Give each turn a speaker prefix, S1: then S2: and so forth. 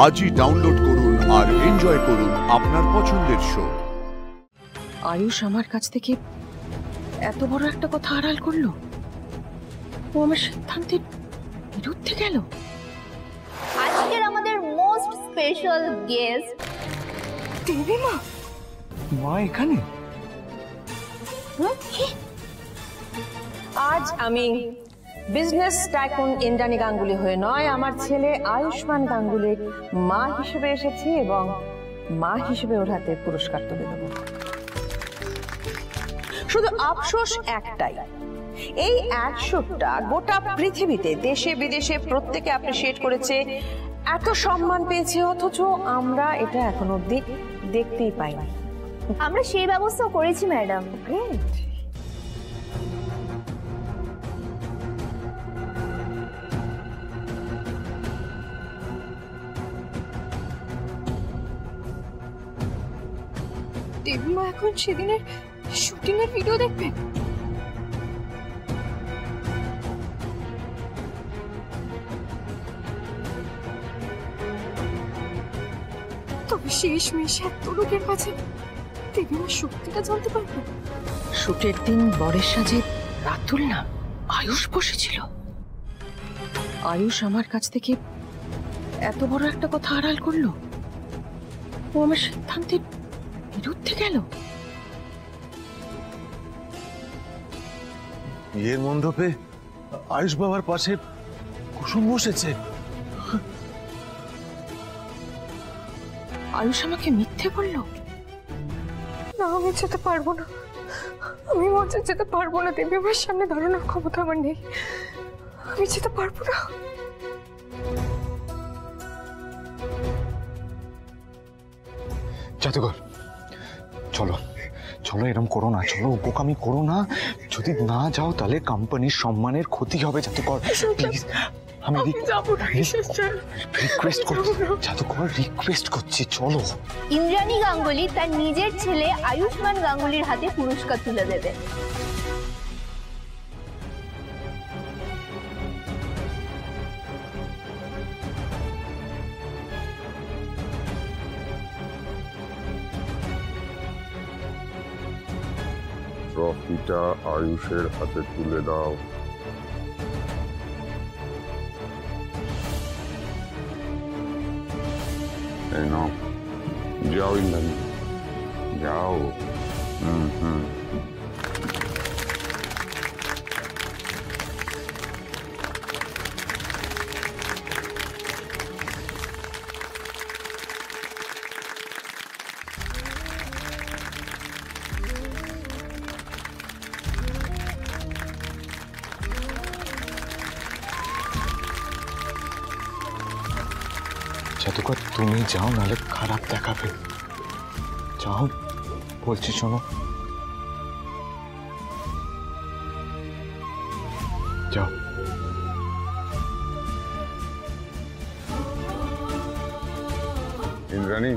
S1: আজই ডাউনলোড করুন আর এনজয় করুন আপনার পছন্দের শো।
S2: আয়ুষ আমার কাছ থেকে এত বড় একটা কথা আড়াল করলো, ও আমার সিদ্ধান্তের বিরুদ্ধে গেল।
S3: আজকের আমাদের মোস্ট স্পেশাল গেস্ট
S2: দেবী মা।
S4: মা এখানে?
S2: আজ আমি বিজনেস টাইকুন ইন্দ্রাণী গাঙ্গুলি হয়ে নয়, আমার ছেলে আয়ুষ্মান গাঙ্গুলির মা হিসেবে এসেছি এবং মা হিসেবে ওর হাতে পুরস্কার তুলে দেব। শুধু আফসোস একটাই, এই অ্যাড শুটটা গোটা পৃথিবীতে দেশে বিদেশে প্রত্যেকে অ্যাপ্রিশিয়েট করেছে, এত সম্মান পেয়েছে, অথচ আমরা এটা এখন অবধি দেখতেই পাইনি।
S3: আমরা সেই ব্যবস্থা করেছি ম্যাডাম।
S2: গ্রেট।
S5: দেবীমা এখন সেদিনের শুটিং এর ভিডিও দেখবেন। তবে শেষমেশ এত লোকের কাছে দেবীমার শক্তিটা জানতে পারবে।
S2: শুটের দিন বরের সাজে রাতুল না আয়ুষ বসেছিল। আয়ুষ আমার কাছ থেকে এত বড় একটা কথা আড়াল করলো, ও আমার সিদ্ধান্তের বিরুদ্ধে গেল।
S4: বিয়ের মণ্ডপে আয়ুষ বাবার পাশে কুসুম বসেছে।
S2: আয়ুষ আমাকে মিথ্যে বলল।
S5: না, আমি যেতে পারবো না, আমি মঞ্চে যেতে পারবো না। দেবীমার সামনে দাঁড়ানোর ক্ষমতা আমার নেই, আমি যেতে পারবো না।
S4: জাদুঘর চলো চলো, এরকম করো না, চলো বোকামি করো না। যদি না যাও তাহলে কোম্পানির সম্মানের ক্ষতি হবে। জাদুঘর প্লিজ, আমি রিকোয়েস্ট করছি, জাদুঘর রিকোয়েস্ট করছি, চলো।
S3: ইন্দ্রাণী গাঙ্গুলি তার নিজের ছেলে আয়ুষ্মান গাঙ্গুলির হাতে পুরস্কার তুলে দেবে।
S6: ট্রফিটা আয়ুষের হাতে তুলে দাও। এই নাও, যাও ইন্দ্রাণী, যাও।
S4: জাদুঘর তুমি যাও, নাহলে খারাপ দেখাবে। যাও বলছি, শোনো, যাও।
S6: ইন্দ্রাণী,